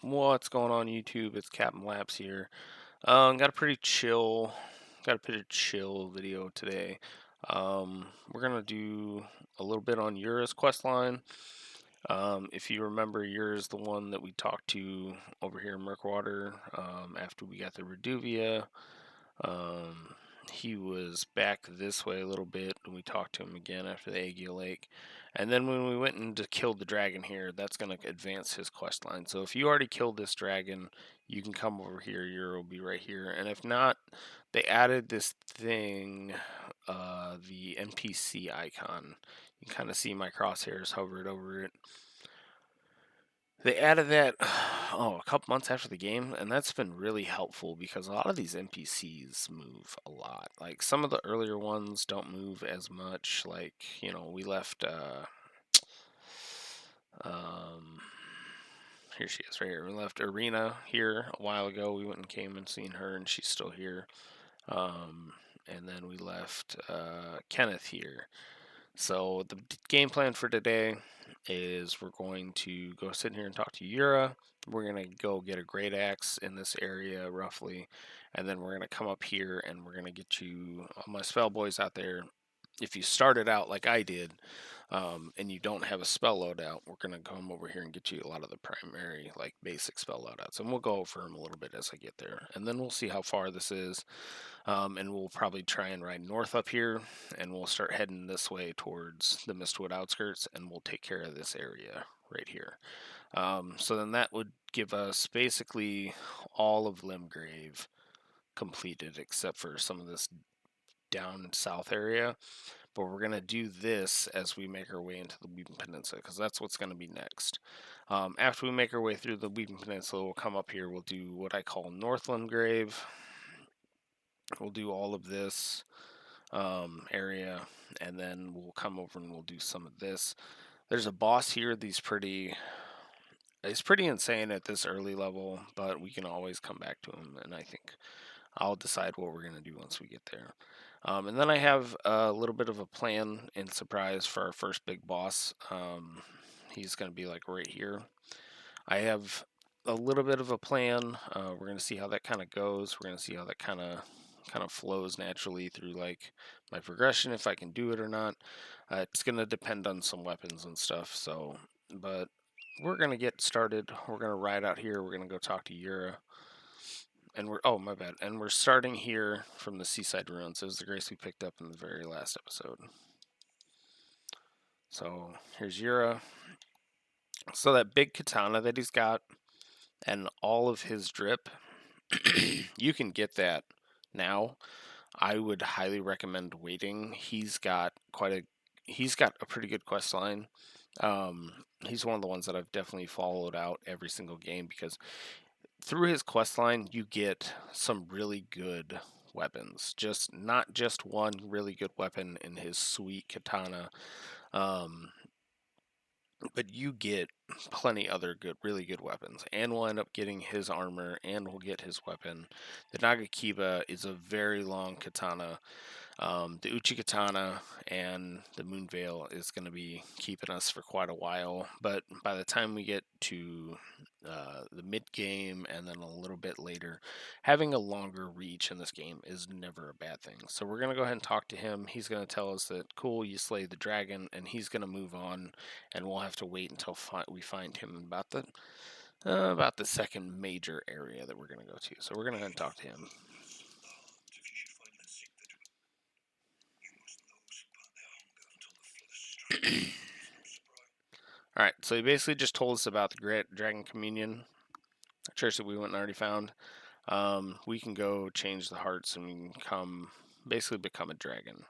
What's going on YouTube? It's Captain Laps here. Got a pretty chill video today. We're gonna do a little bit on Yura's questline. If you remember, Yura's the one that we talked to over here in Murkwater after we got the Reduvia. Um, he was back this way a little bit, and we talked to him again after the Aegea Lake. And then when we went and killed the dragon here, that's going to advance his quest line. So if you already killed this dragon, you can come over here. Yura will be right here. And if not, they added this thing, the NPC icon. You can kind of see my crosshairs hovered over it. They added that a couple months after the game, and that's been really helpful because a lot of these NPCs move a lot. Like some of the earlier ones don't move as much. Like we left. Here she is, right here. We left Arena here a while ago. We went and came and seen her, and she's still here. And then we left Kenneth here. So the game plan for today is we're going to go sit here and talk to Yura. We're going to go get a great axe in this area roughly. And then we're going to come up here and we're going to get you, all my spell boys out there. If you started out like I did, and you don't have a spell loadout, we're going to come over here and get you a lot of the primary, like basic spell loadouts. And we'll go over them a little bit as I get there. And then we'll see how far this is. And we'll probably try and ride north up here, and we'll start heading this way towards the Mistwood outskirts, and we'll take care of this area right here. So then that would give us basically all of Limgrave completed, except for some of this down south area. But we're going to do this as we make our way into the Weeping Peninsula, because that's what's going to be next. After we make our way through the Weeping Peninsula, we'll come up here, we'll do what I call North Limgrave. We'll do all of this area, and then we'll come over and we'll do some of this. There's a boss here. He's pretty insane at this early level, but we can always come back to him, and I think I'll decide what we're going to do once we get there. And then I have a little bit of a plan and surprise for our first big boss. He's going to be like right here. I have a little bit of a plan. We're going to see how that kind of goes. We're going to see how that kind of flows naturally through like my progression, if I can do it or not. It's going to depend on some weapons and stuff. So, but we're going to get started. We're going to ride out here. We're going to go talk to Yura. And my bad. And we're starting here from the Seaside Ruins. It was the grace we picked up in the very last episode. So here's Yura. So that big katana that he's got and all of his drip, you can get that now. I would highly recommend waiting. He's got a pretty good quest line. He's one of the ones that I've definitely followed out every single game because through his quest line you get some really good weapons. Not just one really good weapon in his sweet katana. But you get plenty other really good weapons, and we'll end up getting his armor, and we'll get his weapon. The Nagakiba is a very long katana. The Uchi Katana and the Moon Veil is going to be keeping us for quite a while, but by the time we get to the mid game and then a little bit later, having a longer reach in this game is never a bad thing. So we're going to go ahead and talk to him. He's going to tell us that, cool, you slayed the dragon, and he's going to move on, and we'll have to wait until we find him about the second major area that we're going to go to. So we're going to go ahead and talk to him. Alright, so he basically just told us about the Great Dragon Communion, a church that we went and already found. We can go change the hearts and we can basically become a dragon.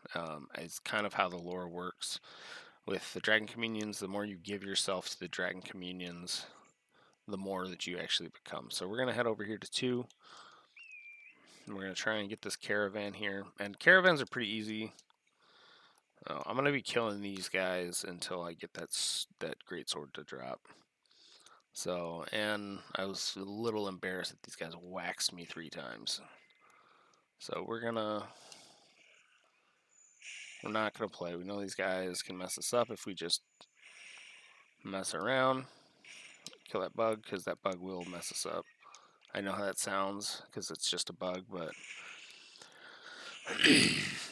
It's kind of how the lore works. With the Dragon Communions, the more you give yourself to the Dragon Communions, the more that you actually become. So we're going to head over here to 2. And we're going to try and get this caravan here. And caravans are pretty easy. I'm going to be killing these guys until I get that greatsword to drop. So, and I was a little embarrassed that these guys waxed me 3 times. So we're not gonna play. We know these guys can mess us up if we just mess around. kill that bug, because that bug will mess us up. I know how that sounds, because it's just a bug, but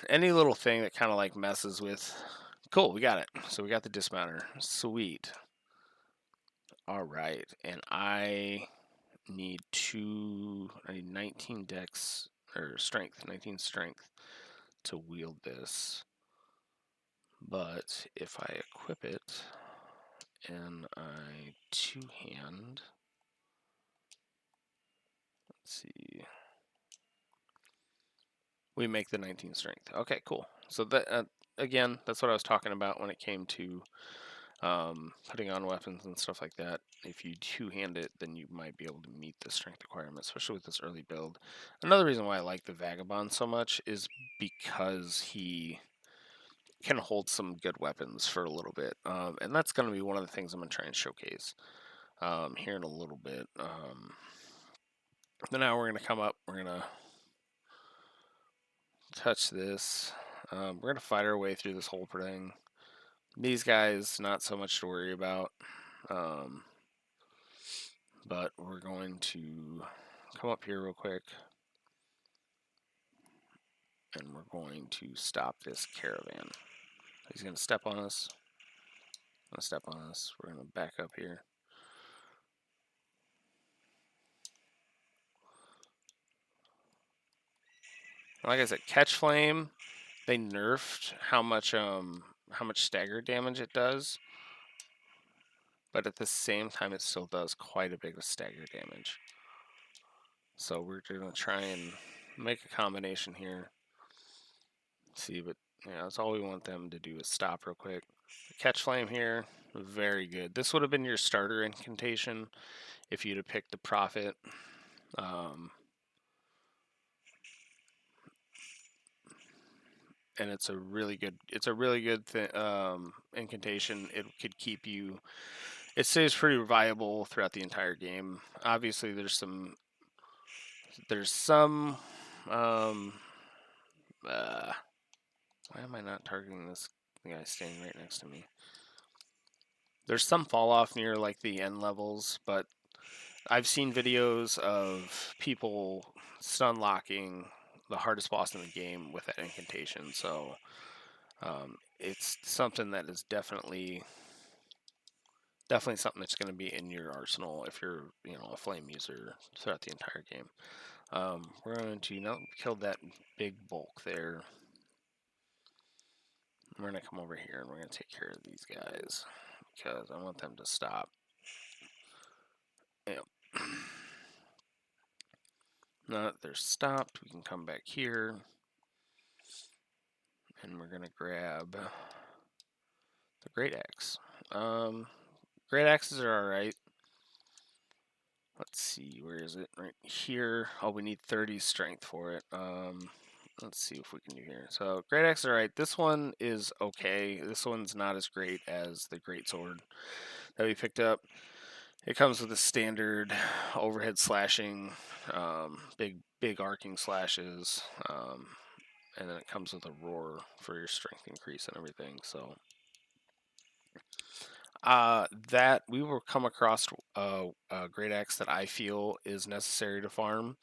any little thing that kind of like messes with... Cool, we got it. So we got the dismounter. Sweet. Alright, and I need 19 dex, or strength, 19 strength to wield this. But if I equip it and I two-hand, let's see, we make the 19 strength. Okay, cool. So that again, that's what I was talking about when it came to putting on weapons and stuff like that. If you two-hand it, then you might be able to meet the strength requirement, especially with this early build. Another reason why I like the Vagabond so much is because he can hold some good weapons for a little bit, and that's going to be one of the things I'm going to try and showcase here in a little bit. But now we're going to come up, we're going to touch this, we're going to fight our way through this whole thing. These guys, not so much to worry about, but we're going to come up here real quick, and we're going to stop this caravan. He's going to step on us. We're going to back up here. Like I said, catch flame. They nerfed how much stagger damage it does, but at the same time, it still does quite a bit of stagger damage. So we're gonna try and make a combination here. See, but yeah, that's all we want them to do is stop real quick. Catch flame here, very good. This would have been your starter incantation if you'd have picked the prophet. And it's a really good incantation. It could keep you. It stays pretty viable throughout the entire game. Obviously, there's some. Why am I not targeting this guy standing right next to me? There's some fall off near like the end levels, but I've seen videos of people stun locking the hardest boss in the game with that incantation. So it's something that is definitely something that's going to be in your arsenal if you're a flame user throughout the entire game. We're going to now kill that big bulk there. We're going to come over here and we're going to take care of these guys because I want them to stop. Yep. Now that they're stopped, we can come back here and we're going to grab the Great Axe. Great Axes are alright. Let's see, where is it? Right here. Oh, we need 30 strength for it. Let's see if we can do here. So, Great Axe is alright. This one is okay. This one's not as great as the Great Sword that we picked up. It comes with a standard overhead slashing, big arcing slashes, and then it comes with a roar for your strength increase and everything. So that we will come across a Great Axe that I feel is necessary to farm,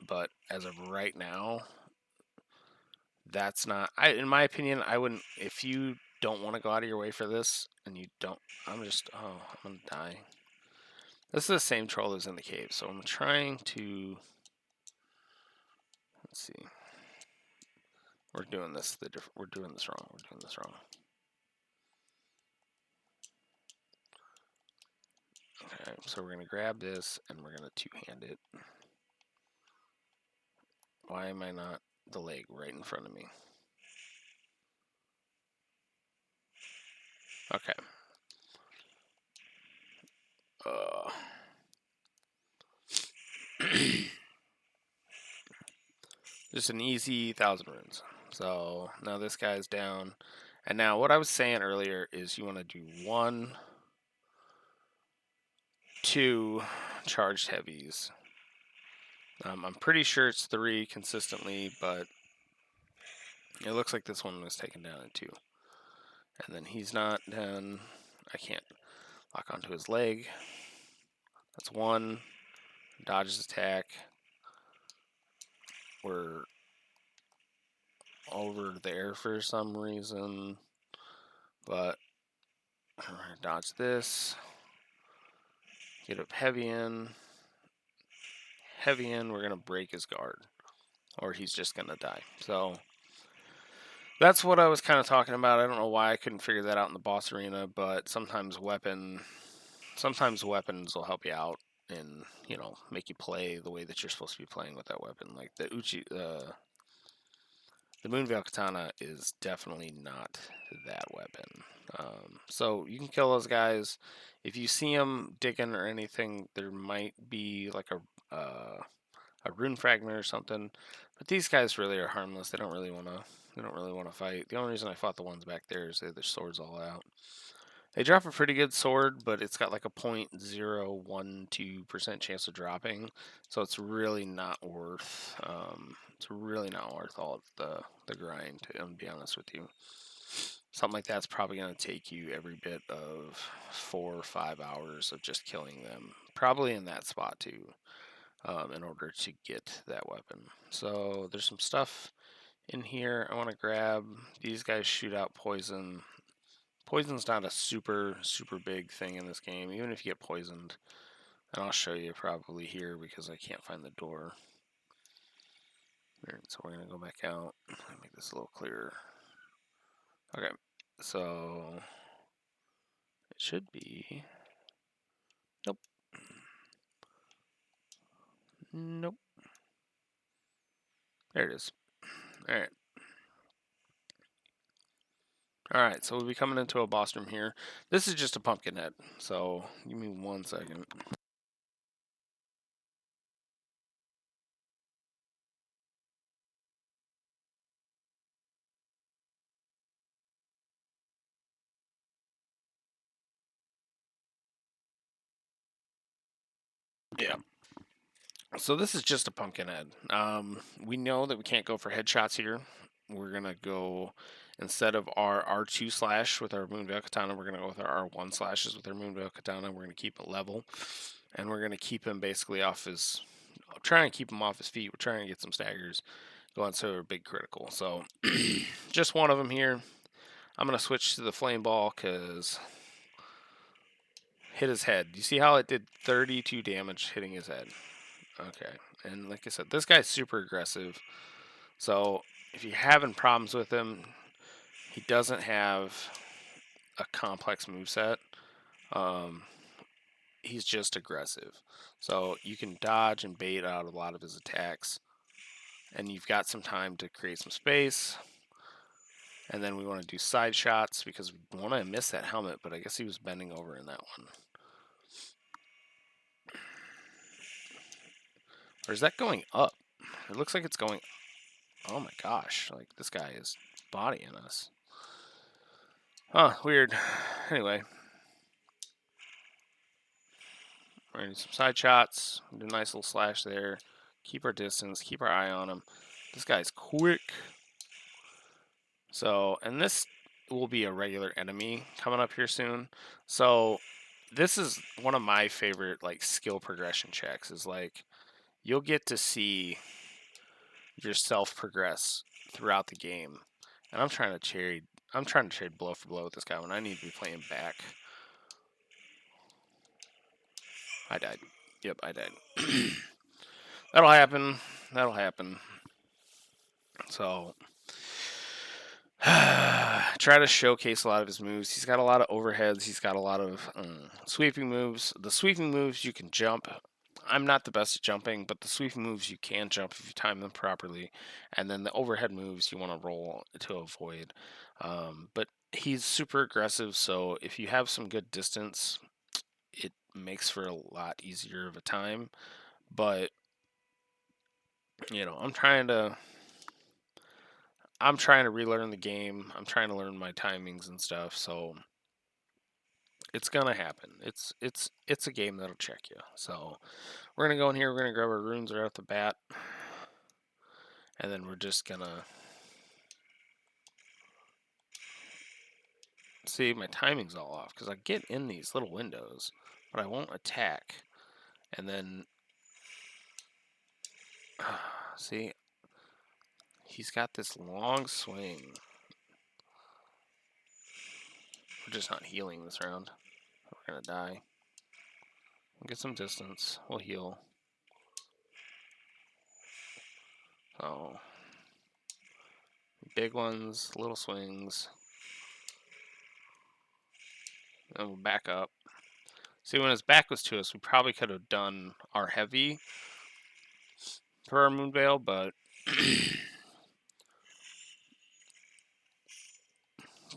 but as of right now, that's not. In my opinion, I wouldn't. If you don't want to go out of your way for this, and you don't, I'm gonna die. This is the same troll as in the cave, so I'm trying to. Let's see. We're doing this We're doing this wrong. Okay, so we're gonna grab this and we're gonna two-hand it. Why am I not the leg right in front of me? Okay. Just an easy 1,000 runes. So now this guy's down. And now what I was saying earlier is you want to do 1, 2 charged heavies. I'm pretty sure it's 3 consistently, but it looks like this one was taken down at 2. And then he's not done. I can't. Lock onto his leg. That's one. Dodges attack. We're over there for some reason. But we're going to dodge this. Get up heavy in. Heavy in, we're going to break his guard. Or he's just going to die. So that's what I was kind of talking about. I don't know why I couldn't figure that out in the boss arena, but sometimes weapons will help you out and, you know, make you play the way that you're supposed to be playing with that weapon. Like the Moonveil Katana is definitely not that weapon. So you can kill those guys. If you see them digging or anything, there might be like a rune fragment or something. But these guys really are harmless. They don't really want to fight. The only reason I fought the ones back there is their swords all out. They drop a pretty good sword, but it's got like a 0.012% chance of dropping, so it's really not worth. It's really not worth all of the grind. To be honest with you, something like that's probably going to take you every bit of 4 or 5 hours of just killing them, probably in that spot too, in order to get that weapon. So there's some stuff in here I want to grab. These guys shoot out poison. Poison's not a super big thing in this game, even if you get poisoned. And I'll show you probably here because I can't find the door. Alright, so we're going to go back out. Make this a little clearer. Okay, so it should be... Nope. Nope. There it is. Alright. Alright, so we'll be coming into a boss room here. This is just a pumpkin head, so give me 1 second. Yeah. So this is just a pumpkin head. We know that we can't go for headshots here. We're going to go, instead of our R2 slash with our Moonveil Katana, we're going to go with our R1 slashes with our Moonveil Katana. We're going to keep it level. And we're going to keep him basically off his, trying to keep him off his feet. We're trying to get some staggers going so a big critical. So just one of them here. I'm going to switch to the flame ball because hit his head. You see how it did 32 damage hitting his head? Okay, and like I said, this guy's super aggressive. So if you're having problems with him, he doesn't have a complex moveset. He's just aggressive. So you can dodge and bait out a lot of his attacks. And you've got some time to create some space. And then we want to do side shots because we want to miss that helmet, but I guess he was bending over in that one. Or is that going up? It looks like it's going... Oh my gosh, like this guy is bodying us. Huh, weird. Anyway. We're going to do some side shots. Do a nice little slash there. Keep our distance. Keep our eye on him. This guy's quick. So, and this will be a regular enemy coming up here soon. So, this is one of my favorite, like, skill progression checks. Is, like, you'll get to see yourself progress throughout the game. And I'm trying to trade blow for blow with this guy when I need to be playing back. I died. Yep, I died. That'll happen. That'll happen. So, try to showcase a lot of his moves. He's got a lot of overheads. He's got a lot of sweeping moves. The sweeping moves you can jump. I'm not the best at jumping, but the sweeping moves you can jump if you time them properly. And then the overhead moves you want to roll to avoid. But he's super aggressive, so if you have some good distance, it makes for a lot easier of a time. But, you know, I'm trying to relearn the game. I'm trying to learn my timings and stuff, so it's gonna happen. It's a game that'll check you. So we're gonna go in here. We're gonna grab our runes right off the bat, and then we're just gonna See, my timing's all off because I get in these little windows, but I won't attack. And then, see, he's got this long swing. We're just not healing this round. We're gonna die. We'll get some distance. We'll heal. So, big ones, little swings. And we'll back up. See, when his back was to us, we probably could have done our heavy for our Moonveil, but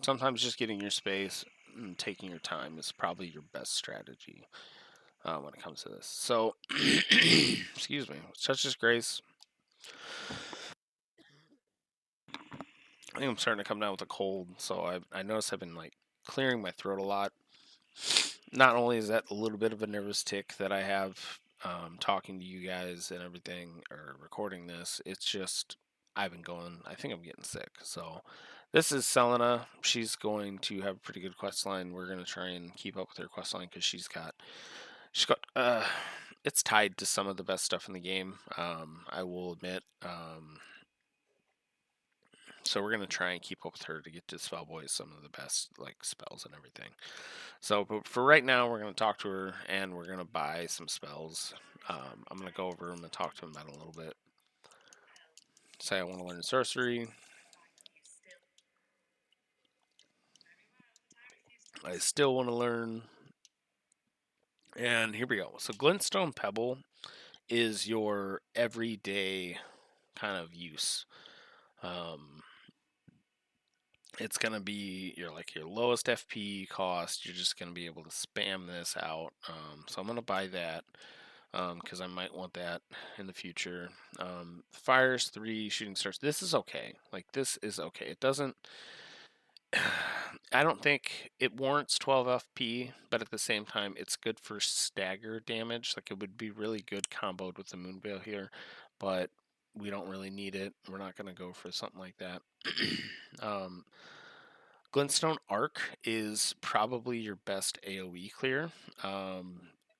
sometimes just getting your space and taking your time is probably your best strategy when it comes to this. So, excuse me. Such as grace. I think I'm starting to come down with a cold, so I noticed I've been like clearing my throat a lot. Not only is that a little bit of a nervous tick that I have talking to you guys and everything, or recording this, it's just I've been going. I think I'm getting sick. So this is Selena. She's going to have a pretty good quest line. We're gonna try and keep up with her quest line because she's got it's tied to some of the best stuff in the game. I will admit. So we're gonna try and keep up with her to get to Spell Boys some of the best like spells and everything. So but for right now, we're gonna talk to her and we're gonna buy some spells. I'm gonna go over them and talk to him about it a little bit. Say I want to learn sorcery. I still want to learn. And here we go. So Glintstone Pebble is your everyday kind of use. It's gonna be your lowest FP cost. You're just gonna be able to spam this out. So I'm gonna buy that because I might want that in the future. Fires 3 shooting stars. This is okay. Like this is okay. It doesn't. I don't think it warrants 12 FP, but at the same time, it's good for stagger damage. Like it would be really good comboed with the Moonveil here, but we don't really need it. We're not gonna go for something like that. Glintstone Arc is probably your best AoE clear.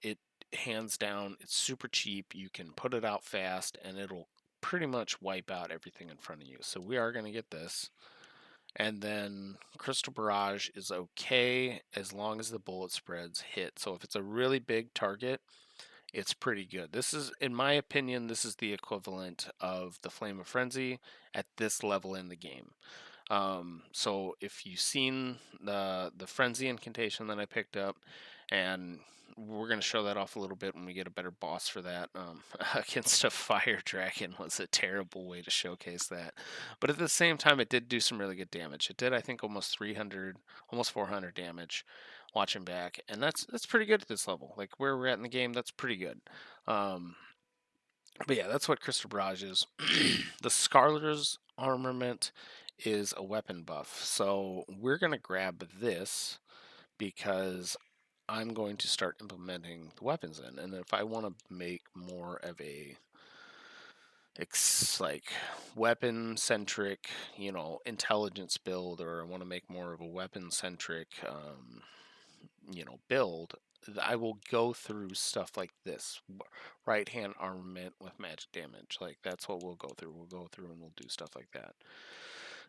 It hands down, it's super cheap. You can put it out fast, and it'll pretty much wipe out everything in front of you. So we are going to get this. And then Crystal Barrage is okay as long as the bullet spreads hit. So if it's a really big target, it's pretty good. This is, in my opinion, this is the equivalent of the Flame of Frenzy at this level in the game. So if you've seen the frenzy incantation that I picked up, and we're gonna show that off a little bit when we get a better boss for that. Against a fire dragon was a terrible way to showcase that, but at the same time, it did do some really good damage. It did, I think, almost 300, almost 400 damage. Watching back, and that's pretty good at this level. Like where we're at in the game, that's pretty good. But yeah, that's what Crystal Barrage is. The Scarlet's armament is a weapon buff. So we're going to grab this because I'm going to start implementing the weapons in. And if I want to make more of a like weapon centric, intelligence build, or I want to make more of a weapon centric, build, I will go through stuff like this. Right hand armament with magic damage. Like that's what we'll go through. We'll go through and we'll do stuff like that.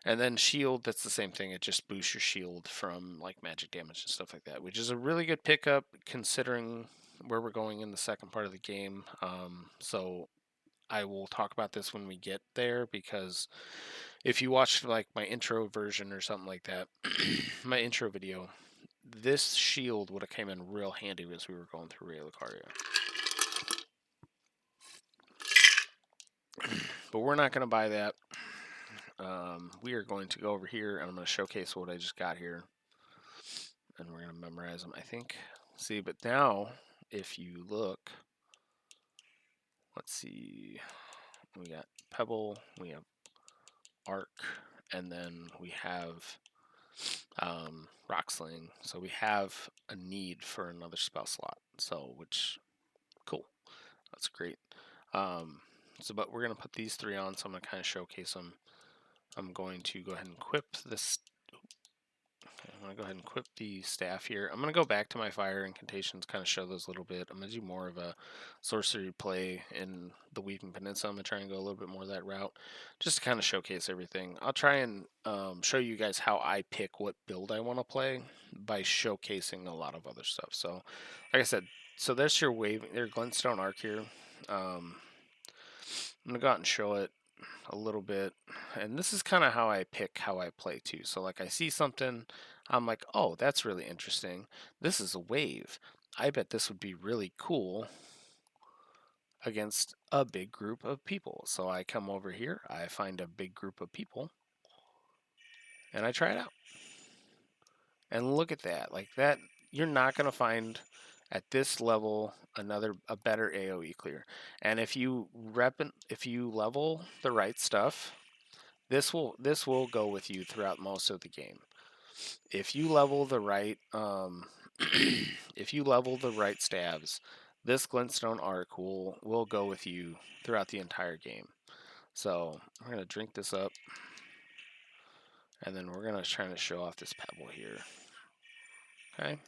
And then shield, that's the same thing. It just boosts your shield from like magic damage and stuff like that, which is a really good pickup considering where we're going in the second part of the game. So I will talk about this when we get there because if you watch like my intro version or something like that, my intro video, this shield would have came in real handy as we were going through Ray Lucaria. But we're not going to buy that. We are going to go over here and I'm going to showcase what I just got here. And we're going to memorize them, I think. See, but now, if you look, let's see. We got Pebble, we have Arc, and then we have Rock Sling. So we have a need for another spell slot. So, which, cool. That's great. But we're going to put these 3 on, so I'm going to kind of showcase them. I'm going to go ahead and equip this. I'm going to go ahead and equip the staff here. I'm going to go back to my fire incantations, kind of show those a little bit. I'm going to do more of a sorcery play in the Weeping Peninsula. I'm going to try and go a little bit more that route, just to kind of showcase everything. I'll try and show you guys how I pick what build I want to play by showcasing a lot of other stuff. So, like I said, so there's your glintstone arc here. I'm going to go out and show it a little bit. And this is kind of how I pick how I play too. So like I see something, I'm like, oh, that's really interesting. This is a wave. I bet this would be really cool against a big group of people. So I come over here, I find a big group of people, and I try it out. And look at that. Like that, you're not going to find at this level a better AoE clear. And if you level the right stuff, this will go with you throughout most of the game. If you level the right if you level the right stabs, this glintstone arc will go with you throughout the entire game. So we're gonna drink this up, and then we're gonna try to show off this pebble here. Okay.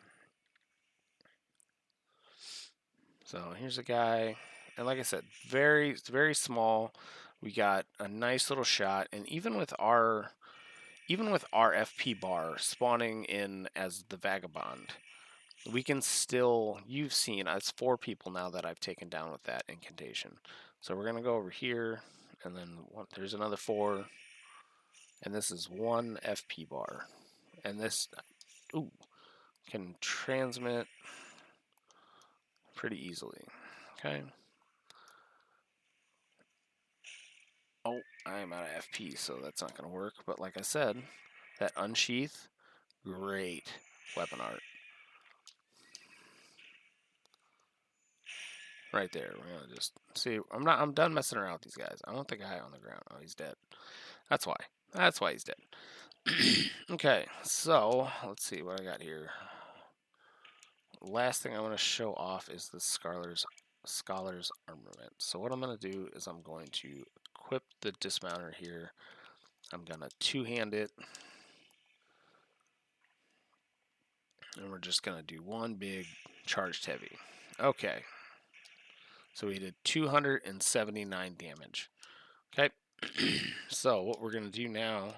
So here's a guy, and like I said, very small. We got a nice little shot, and even with our FP bar spawning in as the vagabond, we can still, you've seen, it's 4 people now that I've taken down with that incantation. So we're going to go over here, and then there's another 4, and this is 1 FP bar. And this, can transmit pretty easily. Okay. Oh, I am out of FP, so that's not going to work. But like I said, that unsheath, great weapon art. Right there. We're gonna just see. I'm done messing around with these guys. I want the guy on the ground. Oh, he's dead. That's why. That's why he's dead. Okay, so let's see what I got here. Last thing I want to show off is the Scholar's Armament. So what I'm going to do is I'm going to equip the dismounter here. I'm going to two-hand it. And we're just going to do one big charged heavy. Okay. So we did 279 damage. Okay. So what we're going to do now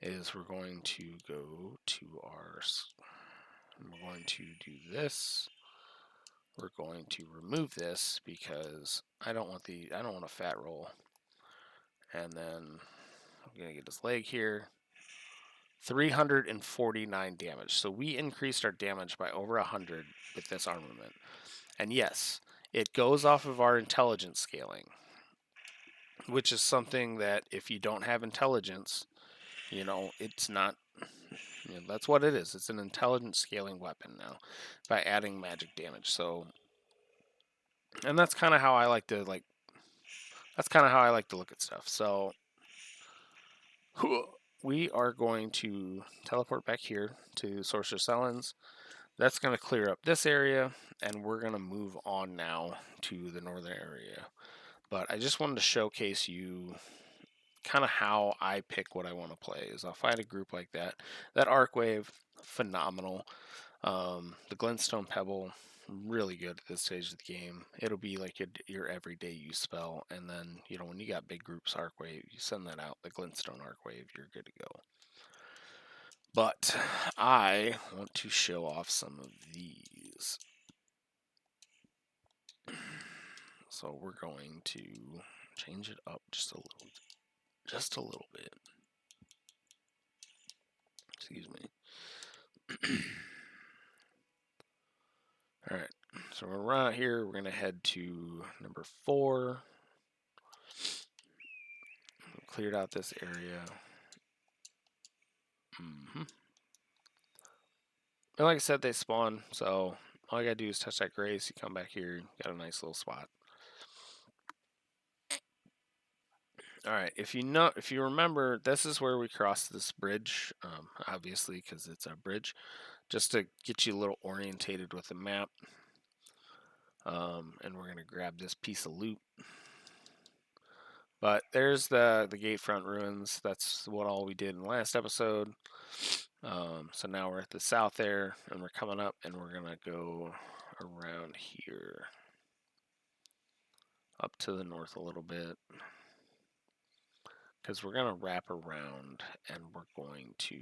is we're going to go to we're going to do this. We're going to remove this because I don't want a fat roll. And then I'm going to get his leg here. 349 damage. So we increased our damage by over 100 with this armament. And yes, it goes off of our intelligence scaling, which is something that if you don't have intelligence, it's not, that's what it is. It's an intelligence scaling weapon now by adding magic damage. So, and that's kind of how I like to look at stuff. So we are going to teleport back here to Sorcerer Sellens. That's going to clear up this area, and we're going to move on now to the northern area. But I just wanted to showcase you kind of how I pick what I want to play. Is I'll find a group like that. That Arc Wave, phenomenal. The Glintstone Pebble, really good at this stage of the game. It'll be like your everyday use spell, and then when you got big groups Arc Wave, you send that out. The Glintstone Arc Wave, you're good to go. But I want to show off some of these. So we're going to change it up just a little bit. Excuse me. All right, so we're run out here. We're gonna head to number 4. Cleared out this area. And like I said, they spawn. So all you gotta do is touch that grace. You come back here. You got a nice little spot. All right, if you remember, this is where we cross this bridge, obviously, because it's a bridge, just to get you a little orientated with the map. And we're going to grab this piece of loot. But there's the Gatefront Ruins. That's all we did in the last episode. So now we're at the south there, and we're coming up, and we're going to go around here, up to the north a little bit, because we're going to wrap around, and we're going to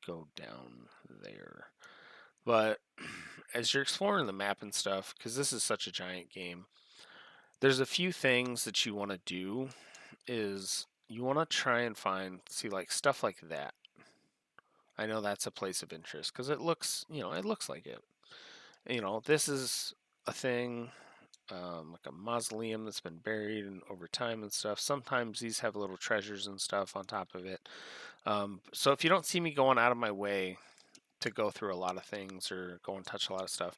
go down there. But as you're exploring the map and stuff, because this is such a giant game, there's a few things that you want to do. Is you want to try and see like stuff like that. I know that's a place of interest because it looks, it looks like it. This is a thing, like a mausoleum that's been buried and over time and stuff. Sometimes these have little treasures and stuff on top of it. So if you don't see me going out of my way to go through a lot of things or go and touch a lot of stuff,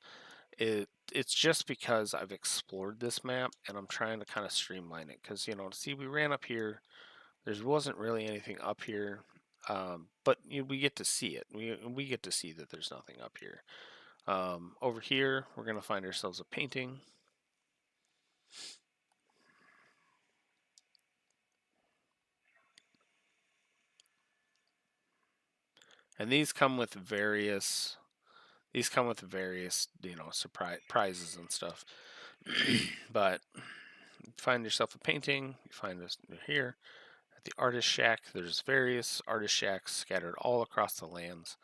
it's just because I've explored this map and I'm trying to kind of streamline it. Because see, we ran up here. There wasn't really anything up here, but we get to see it. We get to see that there's nothing up here. Over here, we're gonna find ourselves a painting. And these come with various surprise prizes and stuff. But find yourself a painting. You find this here at the artist shack. There's various artist shacks scattered all across the lands.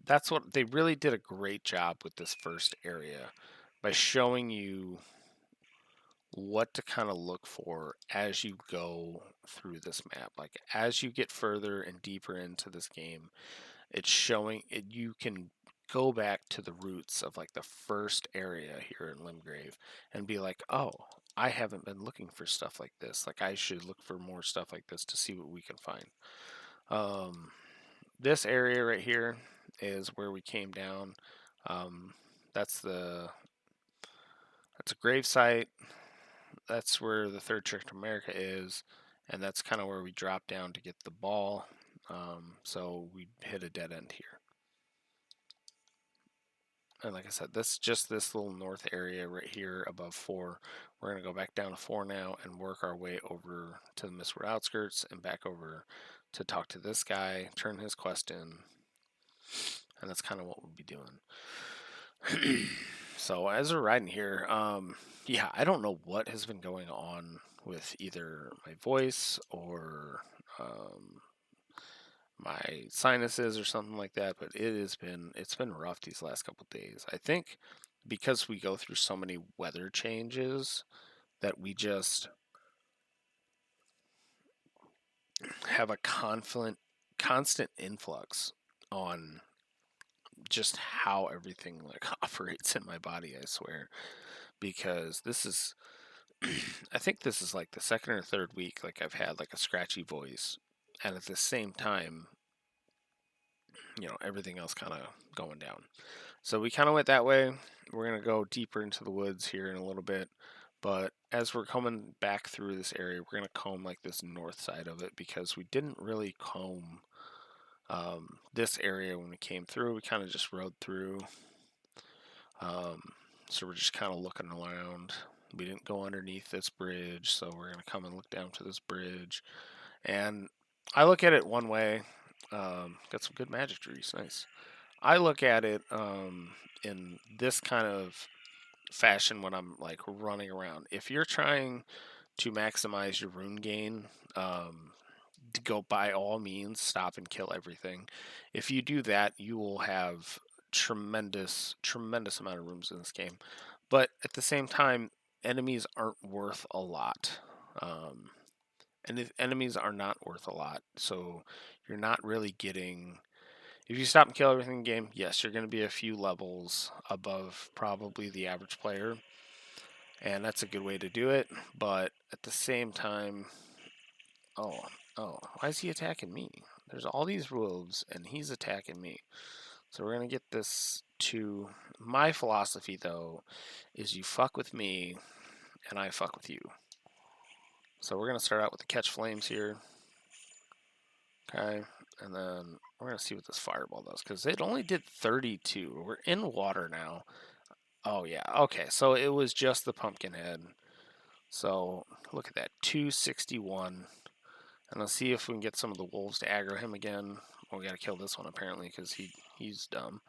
That's what they really did a great job with this first area by showing you what to kind of look for as you go through this map. Like as you get further and deeper into this game, it's showing it. You can go back to the roots of like the first area here in Limgrave and be like, oh, I haven't been looking for stuff like this. Like I should look for more stuff like this to see what we can find. This area right here is where we came down. Um, that's a grave site. That's where the Third Church of Marika is, and that's kind of where we drop down to get the ball. So we hit a dead end here. And like I said, this little north area right here above 4. We're going to go back down to 4 now and work our way over to the Mistwood outskirts and back over to talk to this guy, turn his quest in, and that's kind of what we'll be doing. So as we're riding here, yeah, I don't know what has been going on with either my voice or my sinuses or something like that, but it's been rough these last couple of days. I think because we go through so many weather changes that we just have a constant influx on just how everything like operates in my body, I swear. Because this is I think this is like the second or third week like I've had like a scratchy voice, and at the same time, everything else kind of going down. So we kind of went that way. We're going to go deeper into the woods here in a little bit. But as we're coming back through this area, we're going to comb like this north side of it because we didn't really comb this area when we came through. We kind of just rode through. So we're just kind of looking around. We didn't go underneath this bridge, so we're going to come and look down to this bridge. And I look at it one way. Got some good magic trees, nice. I look at it in this kind of fashion when I'm like running around. If you're trying to maximize your rune gain, to go by all means stop and kill everything. If you do that, you will have tremendous amount of rooms in this game. But at the same time, enemies aren't worth a lot. And if enemies are not worth a lot, so you're not really getting. If you stop and kill everything in the game, yes, you're going to be a few levels above probably the average player, and that's a good way to do it. But at the same time, oh, why is he attacking me? There's all these wolves, and he's attacking me. So we're going to get this to... My philosophy, though, is you fuck with me, and I fuck with you. So we're going to start out with the catch flames here. Okay, and then we're going to see what this fireball does, because it only did 32. We're in water now. Oh, yeah, okay, so it was just the pumpkin head. So look at that, 261. And let's see if we can get some of the wolves to aggro him again. Well, we gotta kill this one apparently because he's dumb.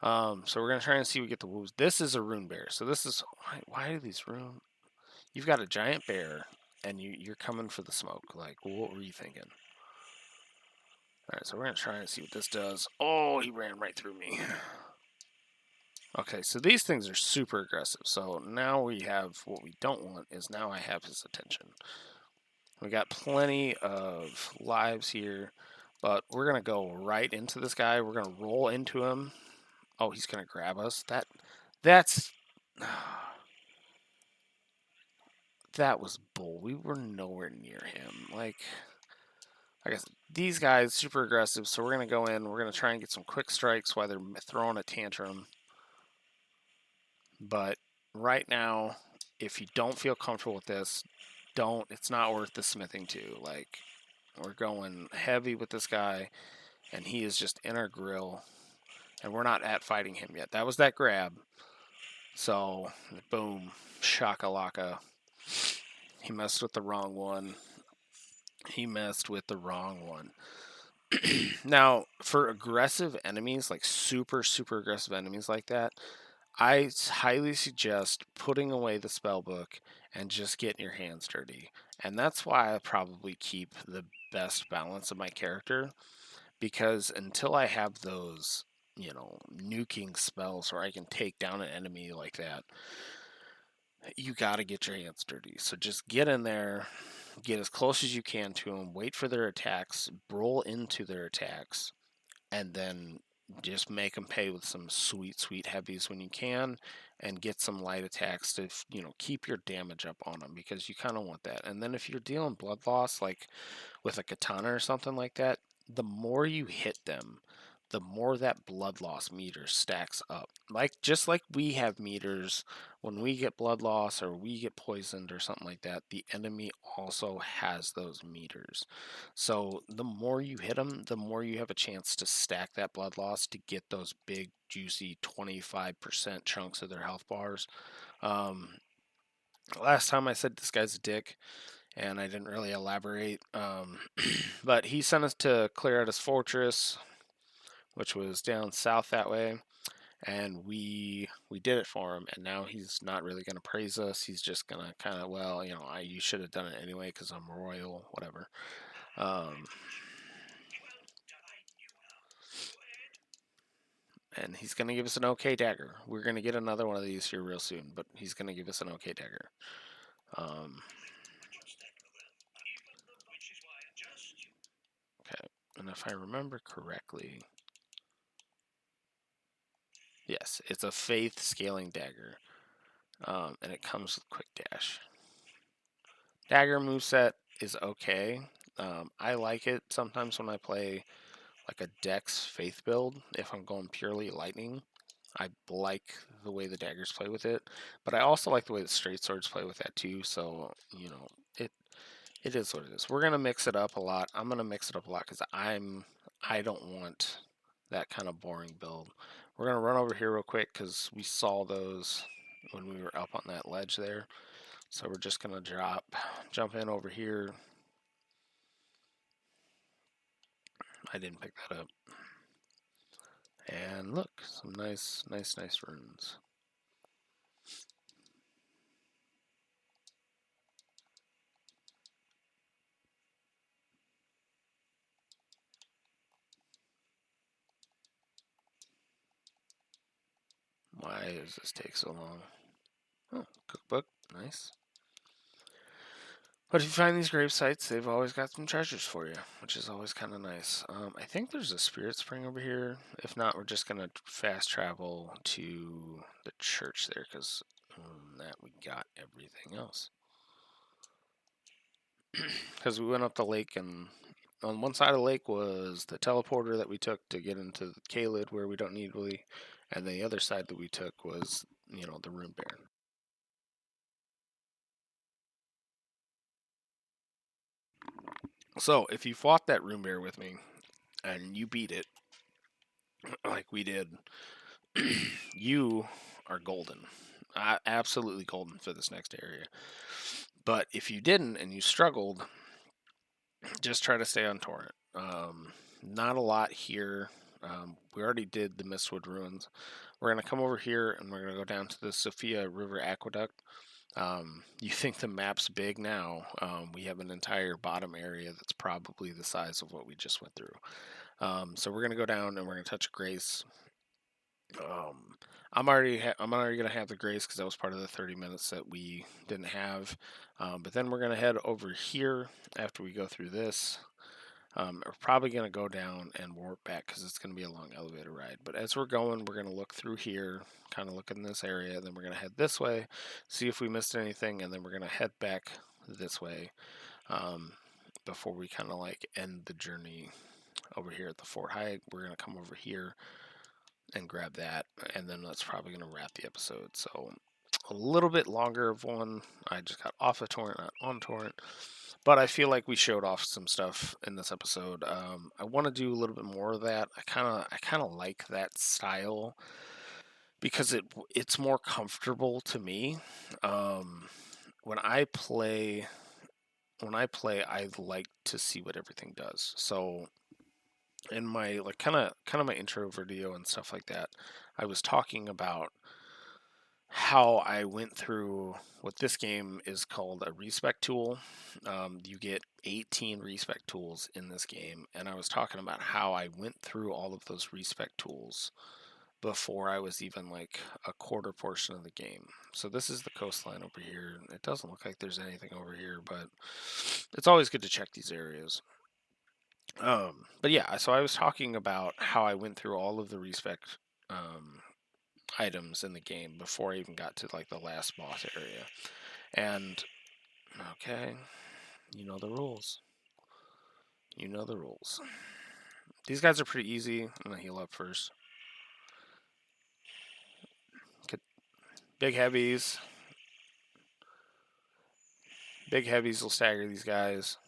So we're gonna try and see if we get the wolves. This is a rune bear. So this is why do these rune? You've got a giant bear and you're coming for the smoke. Like, what were you thinking? All right, so we're gonna try and see what this does. Oh, he ran right through me. Okay, so these things are super aggressive. So now we have what we don't want is now I have his attention. We got plenty of lives here, but we're gonna go right into this guy. We're gonna roll into him. Oh, he's gonna grab us. That's that was bull. We were nowhere near him. Like, I guess these guys super aggressive. So we're gonna go in. We're gonna try and get some quick strikes while they're throwing a tantrum. But right now, if you don't feel comfortable with this, don't. It's not worth the smithing to. Like, we're going heavy with this guy, and he is just in our grill, and we're not at fighting him yet. That was that grab. So, boom, shakalaka. He messed with the wrong one. He messed with the wrong one. Now, for aggressive enemies, like super, super aggressive enemies like that, I highly suggest putting away the spell book and just getting your hands dirty. And that's why I probably keep the best balance of my character, because until I have those, nuking spells where I can take down an enemy like that, you got to get your hands dirty. So just get in there, get as close as you can to them, wait for their attacks, roll into their attacks, and then just make them pay with some sweet, sweet heavies when you can, and get some light attacks to, keep your damage up on them, because you kind of want that. And then if you're dealing blood loss, like with a katana or something like that, the more you hit them, the more that blood loss meter stacks up. Just like we have meters when we get blood loss or we get poisoned or something like that, the enemy also has those meters. So the more you hit them, the more you have a chance to stack that blood loss to get those big juicy 25% chunks of their health bars. Um, Last time I said this guy's a dick, and I didn't really elaborate. But he sent us to clear out his fortress, which was down south that way, and we did it for him. And now he's not really going to praise us. He's just going to kind of, well, you should have done it anyway because I'm royal, whatever. And he's going to give us an okay dagger. We're going to get another one of these here real soon, but he's going to give us an okay dagger. Okay, and if I remember correctly, yes, it's a faith scaling dagger, and it comes with quick dash. Dagger moveset is okay. I like it sometimes when I play like a Dex faith build. If I'm going purely lightning, I like the way the daggers play with it, but I also like the way the straight swords play with that too. So it is what it is. We're gonna mix it up a lot. I'm gonna mix it up a lot because I don't want that kind of boring build. We're gonna run over here real quick because we saw those when we were up on that ledge there. So we're just gonna jump in over here. I didn't pick that up. And look, some nice runes. Why does this take so long? Oh, cookbook, nice. But if you find these grave sites, they've always got some treasures for you, which is always kind of nice. I think there's a spirit spring over here. If not, we're just gonna fast travel to the church there, because that we got everything else. Because we went up the lake, and on one side of the lake was the teleporter that we took to get into the Kaled, where we don't need really, and the other side that we took was, the rune bear. So if you fought that rune bear with me and you beat it like we did, you are golden. Absolutely golden for this next area. But if you didn't and you struggled, just try to stay on torrent. Not a lot here. We already did the Mistwood Ruins. We're gonna come over here and we're gonna go down to the Sophia River Aqueduct. You think the map's big now? We have an entire bottom area that's probably the size of what we just went through. So we're gonna go down and we're gonna touch Grace. Um, I'm already gonna have the Grace because that was part of the 30 minutes that we didn't have. But then we're gonna head over here after we go through this. We're probably going to go down and warp back because it's going to be a long elevator ride. But as we're going, we're going to look through here, kind of look in this area. Then we're going to head this way, see if we missed anything, and then we're going to head back this way um, before we kind of like end the journey over here at the Fort High. We're going to come over here and grab that, and then that's probably going to wrap the episode. So a little bit longer of one. I just got off of torrent, not on torrent. But I feel like we showed off some stuff in this episode. I want to do a little bit more of that. I kind of like that style because it's more comfortable to me. Um, when I play, I like to see what everything does. So in my like kind of my intro video and stuff like that, I was talking about how I went through what this game is called a respec tool. You get 18 respec tools in this game, and I was talking about how I went through all of those respec tools before I was even like a quarter portion of the game. So this is the coastline over here. It doesn't look like there's anything over here, but it's always good to check these areas. But yeah, so I was talking about how I went through all of the respec um, items in the game before I even got to like the last boss area. And okay, you know the rules. You know the rules. These guys are pretty easy. I'm gonna heal up first. Get big heavies. Big heavies will stagger these guys,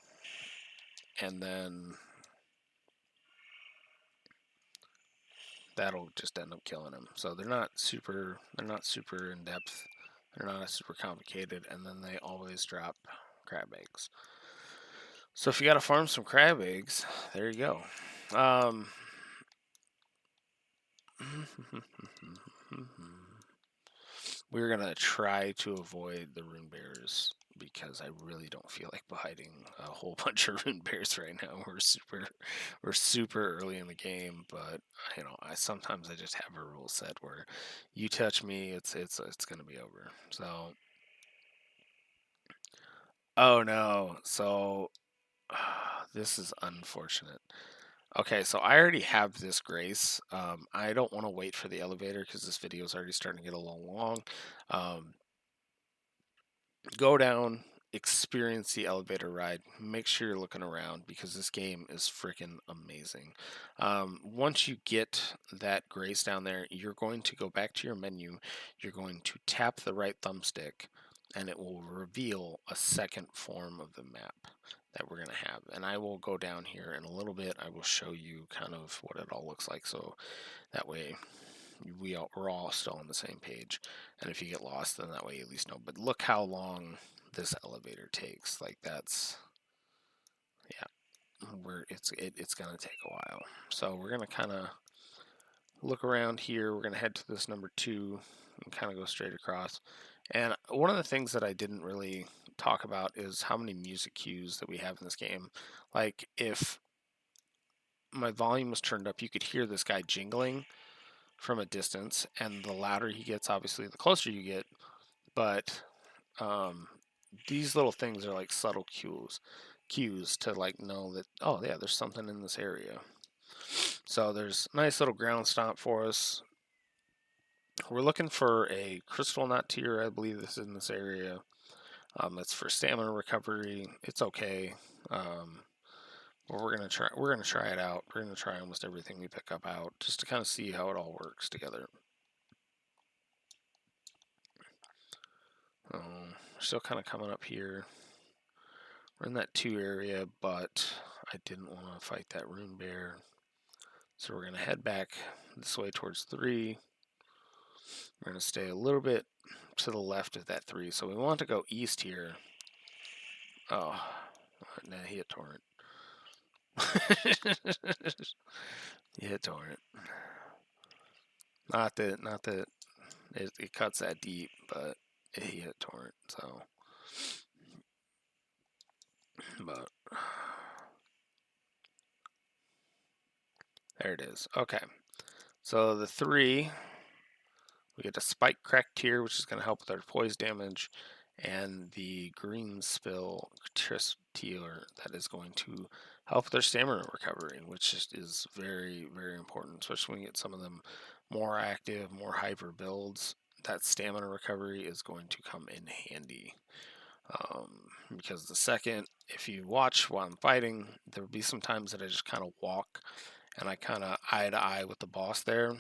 and then that'll just end up killing them. So they're not super. They're not super in depth. They're not super complicated, and then they always drop crab eggs. So if you gotta farm some crab eggs, there you go. We're gonna try to avoid the rune bears because I really don't feel like fighting a whole bunch of rune bears right now. We're super early in the game, but I sometimes I just have a rule set where you touch me, it's gonna be over. So oh no, so this is unfortunate. Okay, so I already have this Grace. I don't want to wait for the elevator because this video is already starting to get a little long. Um, go down, experience the elevator ride. Make sure you're looking around because this game is freaking amazing. Once you get that Grace down there, you're going to go back to your menu. You're going to tap the right thumbstick, and it will reveal a second form of the map that we're going to have. And I will go down here in a little bit. I will show you kind of what it all looks like. So that way we're all still on the same page. And if you get lost, then that way you at least know. But look how long this elevator takes. Like that's, yeah, it's going to take a while. So we're going to kind of look around here. We're going to head to this number 2 and kind of go straight across. And one of the things that I didn't really talk about is how many music cues that we have in this game. Like if my volume was turned up, you could hear this guy jingling from a distance, and the louder he gets, obviously, the closer you get. But um, these little things are like subtle cues to like know that yeah, there's something in this area. So there's a nice little ground stomp for us. We're looking for a crystal knot tier. I believe this is in this area. It's for stamina recovery. It's okay. But we're gonna try. We're gonna try it out. We're gonna try almost everything we pick up out just to kind of see how it all works together. We're still kind of coming up here. We're in that 2 area, but I didn't want to fight that rune bear. So we're gonna head back this way towards 3. We're gonna stay a little bit to the left of that 3. So we want to go east here. Oh, nah, he hit torrent. You hit torrent. Not that it cuts that deep, but it hit torrent. So, but there it is. Okay. So the 3, we get a Spike Crack Tier, which is going to help with our poise damage, and the Green Spill Tier that is going to help with their stamina recovery, which is very, very important, especially when you get some of them more active, more hyper builds. That stamina recovery is going to come in handy. Because the second, if you watch while I'm fighting, there will be some times that I just kind of walk and I kind of eye to eye with the boss there.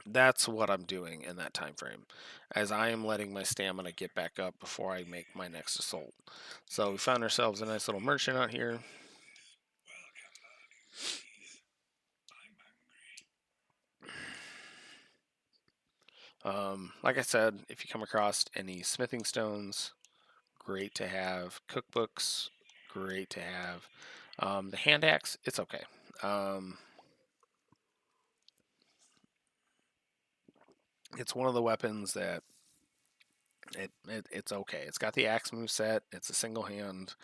That's what I'm doing in that time frame, as I am letting my stamina get back up before I make my next assault. So we found ourselves a nice little merchant out here. Like I said, if you come across any smithing stones, great to have. Cookbooks, great to have. The hand axe, it's okay. It's one of the weapons that it's okay. It's got the axe move set. It's a single hand,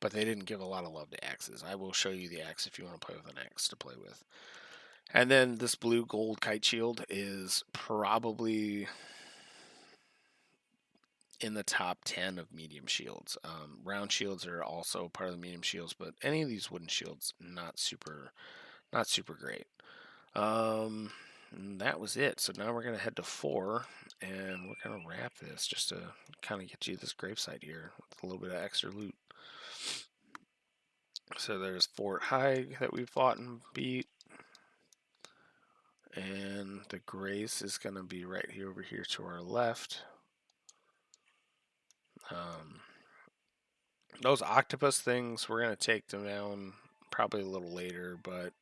but they didn't give a lot of love to axes. I will show you the axe if you want to play with an axe to play with. And then this blue gold kite shield is probably in the top 10 of medium shields. Round shields are also part of the medium shields, but any of these wooden shields not super great. And that was it. So now we're gonna head to 4, and we're gonna wrap this just to kind of get you this gravesite here with a little bit of extra loot. So there's Fort Haig that we fought and beat. And the Grace is going to be right here over here to our left. Those octopus things, we're going to take them down probably a little later, but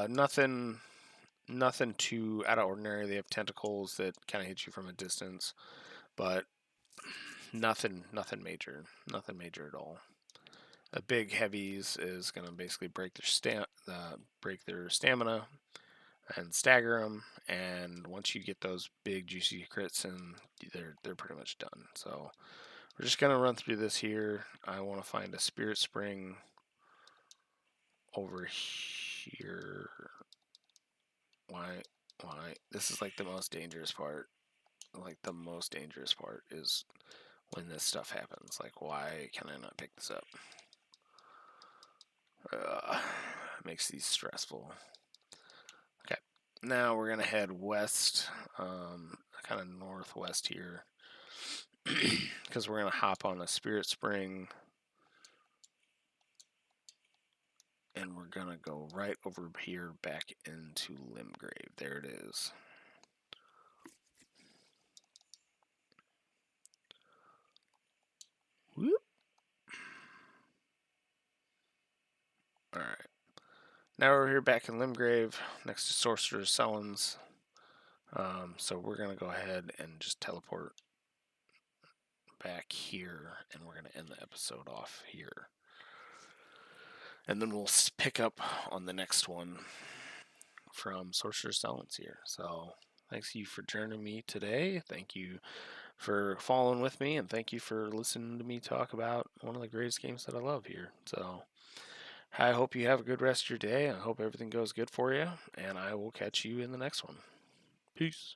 nothing too out of ordinary. They have tentacles that kind of hit you from a distance, but nothing major. Nothing major at all. A big heavies is going to basically break their stamina and stagger them, and once you get those big juicy crits in, they're pretty much done. So we're just gonna run through this here. I want to find a spirit spring over here. Why this is like the most dangerous part. Like the most dangerous part is when this stuff happens. Like, why can I not pick this up? Makes these stressful. Okay, now we're gonna head west, kind of northwest here, because we're gonna hop on a spirit spring, and we're gonna go right over here back into Limgrave. There it is. Whoop. All right. Now we're here back in Limgrave, next to Sorcerer's Sullens. So we're gonna go ahead and just teleport back here, and we're gonna end the episode off here. And then we'll pick up on the next one from Sorcerer's Sullens here. So thanks you for joining me today. Thank you for following with me, and thank you for listening to me talk about one of the greatest games that I love here. So I hope you have a good rest of your day. I hope everything goes good for you, and I will catch you in the next one. Peace.